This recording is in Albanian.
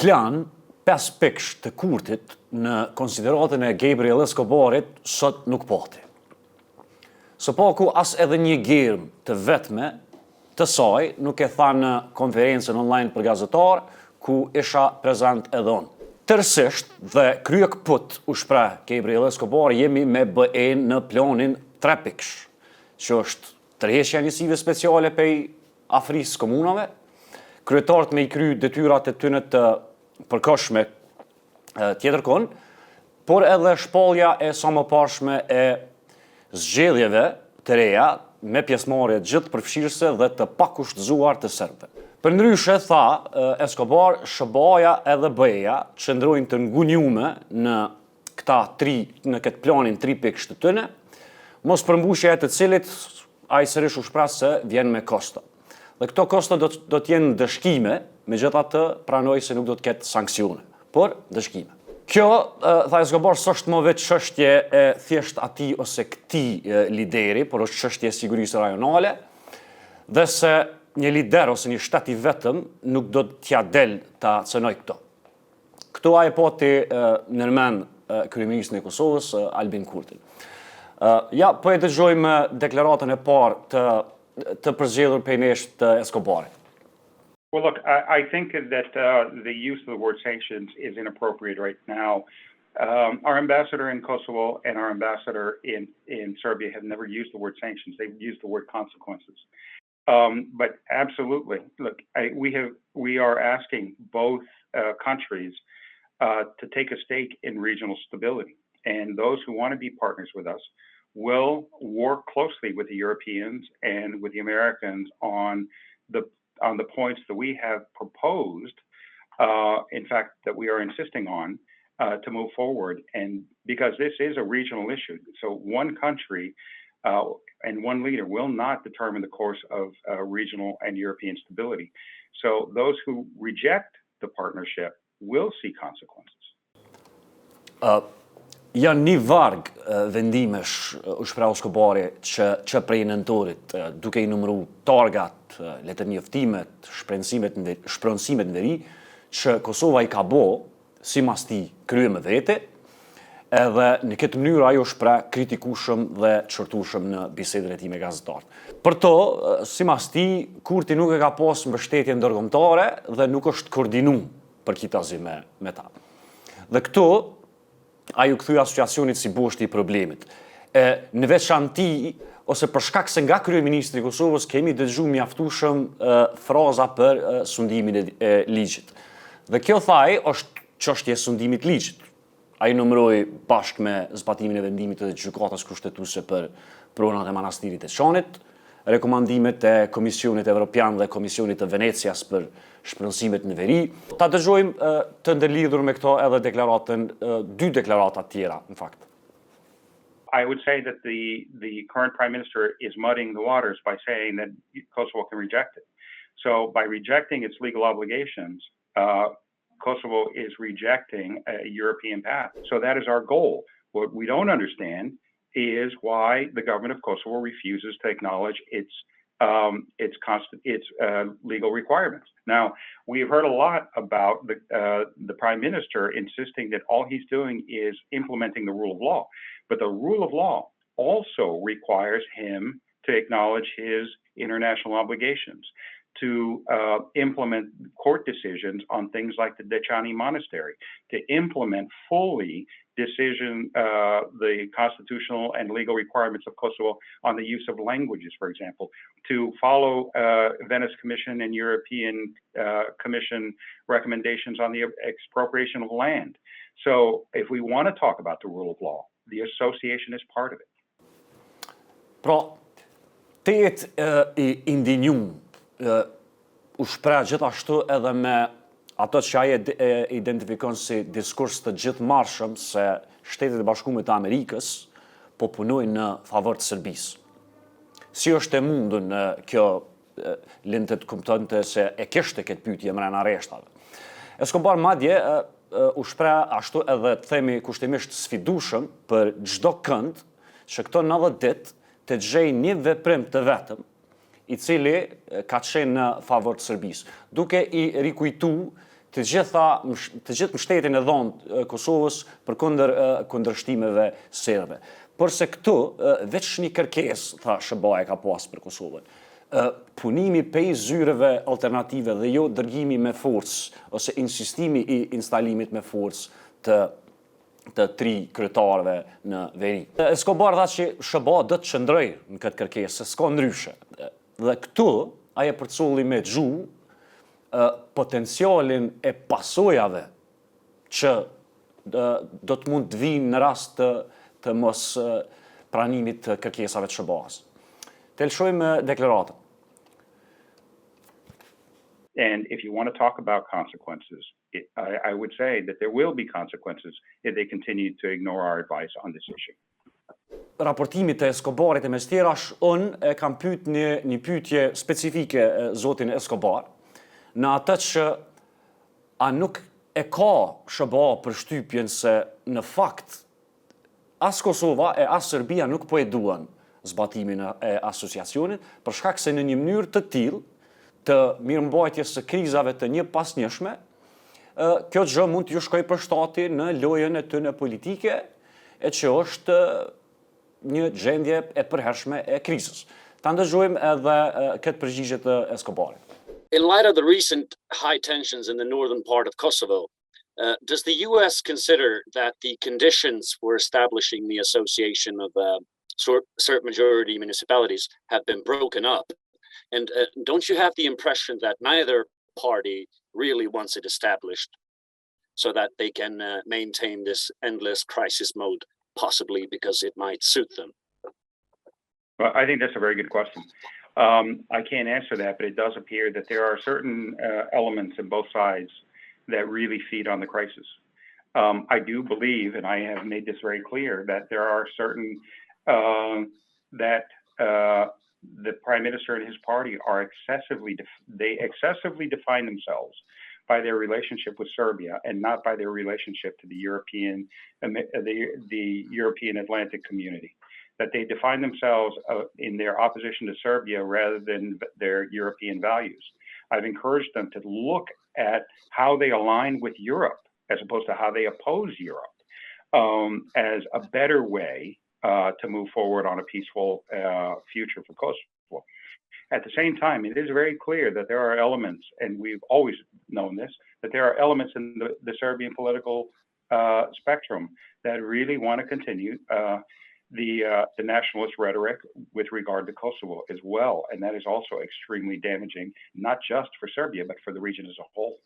plan 5 pikësh të Kurtit në konsideratën e Gabriel Escobarit sot nuk pati. Së paku as edhe një gjerm të vetme të saj nuk e tha në konferencën online për gazetar, ku isha prezent edhe unë. Tërësisht dhe krye këput u shpreh Gabriel Escobar, jemi me BE në planin 3 pikësh, që është tërheqja e njësive speciale pej Afrisë komunave, kryetarët me i kry detyrat e tyre të përkohshme tjetër kon, por edhe shpallja e sa më parshme e zgjedhjeve të reja me pjesëmarrje gjithë përfshirëse dhe të pakushtëzuar të serbëve. Përndryshe, tha Escobar, SHBA-ja edhe BE-ja qëndrojnë të ngunjume në këtë planin 3 pikësh të tyre, mos përmbushja e të cilit ai sërish u shpreh se vjen me kosto. Dhe këto kosto do të jenë dëshkime, megjithatë pranoj se nuk do të ketë sanksione, por dëshkime. Kjo, tha Escobar, s'është më vetë çështje e thjesht atij ose këtij lideri, por është çështje e sigurisë rajonale, dhe se një lider ose një shtet i vetëm nuk do t'ja del ta cënoj këto. Këto ai pati nërmend kryeministrin e Kosovës, Albin Kurtin. Ja, po e dëgjojmë deklaratën e parë të përzgjedhur prej nesh të Escobarit. Well, look, I think that the use of the word sanctions is inappropriate right now. Our ambassador in Kosovo and our ambassador in Serbia have never used the word sanctions. They've used the word consequences. But absolutely, look, we are asking both countries to take a stake in regional stability. And those who want to be partners with us will work closely with the Europeans and with the Americans on the points that we have proposed, in fact, that we are insisting on to move forward. And because this is a regional issue, so one country and one leader will not determine the course of regional and European stability. So those who reject the partnership will see consequences. Janë një varg vendimesh u shpreh Escobari që prej nëntorit, duke i numëruar targat, letërnjoftimet, shpronësimet në veri, që Kosova i ka bo, simas ti krye me vete, edhe në këtë mënyrë ajo shpreh kritikueshëm dhe çortueshëm në bisedën e tij me gazetarët. Për to, simas ti, Kurti nuk e ka pas mbështetje ndërkombëtare dhe nuk është koordinuar përkitazi me ta. Dhe këto ai u kthye asociacionit si boshti i problemit. Në veçanti, ose për shkak se nga kryeministri i Kosovës kemi dëgjuar mjaftueshëm fraza për sundimin e ligjit. Dhe kjo thaj është çështje e sundimit ligjit. Ai numëroi bashkë me zbatimin e vendimit të gjykatës kushtetuese për pronat e manastirit të Çanit, rekomandimet e Komisionit Evropian dhe Komisionit të Venecias për shpronësimet në veri. Ta dëgjojmë të ndërlidhur me këto edhe deklaratën, 2 deklarata tjera, në fakt. I would say that the current prime minister is muddying the waters by saying that Kosovo can reject it. So by rejecting its legal obligations, Kosovo is rejecting a European path. So that is our goal. What we don't understand is why the government of Kosovo refuses to acknowledge its legal requirements. Now, we've heard a lot about the prime minister insisting that all he's doing is implementing the rule of law, but the rule of law also requires him to acknowledge his international obligations, to implement court decisions on things like the Dechani Monastery, to implement fully the constitutional and legal requirements of Kosovo on the use of languages, for example, to follow Venice Commission and European Commission recommendations on the expropriation of land. So if we want to talk about the rule of law, the association is part of it. Pra, i indinjum u shpreh gjithashtu edhe me ato që ai identifikon si diskurs të gjithmarshëm se Shtetet e Bashkuara të Amerikës po punojnë në favor të Serbisë. Si është e mundur në kjo lindë të kuptonte se e kishte këtë pyetje mbrana rreshtave. Escobar madje u shpreh ashtu edhe të themi kushtimisht sfidueshëm për çdo kënd që këto 90 ditë të gjejnë një veprim të vetëm i cili ka qenë në favor të Serbisë, duke i rikujtu të gjithë mbështetjen e dhonë Kosovës përkundër kundërshtimeve serbe. Përse këtu veç një kërkesë, tha SBA ka pas për Kosovën. Punimi pej zyreve alternative dhe jo dërgimi me forcë ose insistimi i instalimit me forcë të 3 kryetarëve në veri. Escobar tha që SBA do të qëndroj në këtë kërkesë, se s'ka ndryshe. Dhe këtu ajo përculli me potencialin e pasojave që do të mund të vinë në rast të mos pranimit të kërkesave të SBA-s. Të lëshojmë deklaratën. And if you want to talk about consequences, I would say that there will be consequences if they continue to ignore our advice on this issue. Raportimit të Escobarit e mes tjerash, unë kam pyet një pyetje specifike zotin Escobar, në atë që a nuk e ka SBA përshtypjen se në fakt as Kosova e as Serbia nuk po e duan zbatimin e asociacionit, për shkak se në një mënyrë të tillë të mirëmbajtjes së krizave të një pas njëshme, kjo gjë mund t'ju shkoj për shtati në lojën e tyre politike, e që është një gjendje e përhershme e krizës. Ta ndëgjojmë edhe këtë përgjigje të Escobarit. In light of the recent high tensions in the northern part of Kosovo, does the US consider that the conditions for establishing the association of Serb majority municipalities have been broken up? And don't you have the impression that neither party really wants it established so that they can maintain this endless crisis mode, possibly because it might suit them? Well, I think that's a very good question. I can't answer that, but it does appear that there are certain elements in both sides that really feed on the crisis. I do believe, and I have made this very clear, that there are certain the Prime Minister and his party are excessively define themselves by their relationship with Serbia and not by their relationship to the European Atlantic community. That they define themselves in their opposition to Serbia rather than their European values. I've encouraged them to look at how they align with Europe as opposed to how they oppose Europe as a better way to move forward on a peaceful future for Kosovo. At the same time, it is very clear that there are elements, and we've always known this, that there are elements in the Serbian political spectrum that really want to continue the nationalist rhetoric with regard to Kosovo as well. And that is also extremely damaging, not just for Serbia, but for the region as a whole.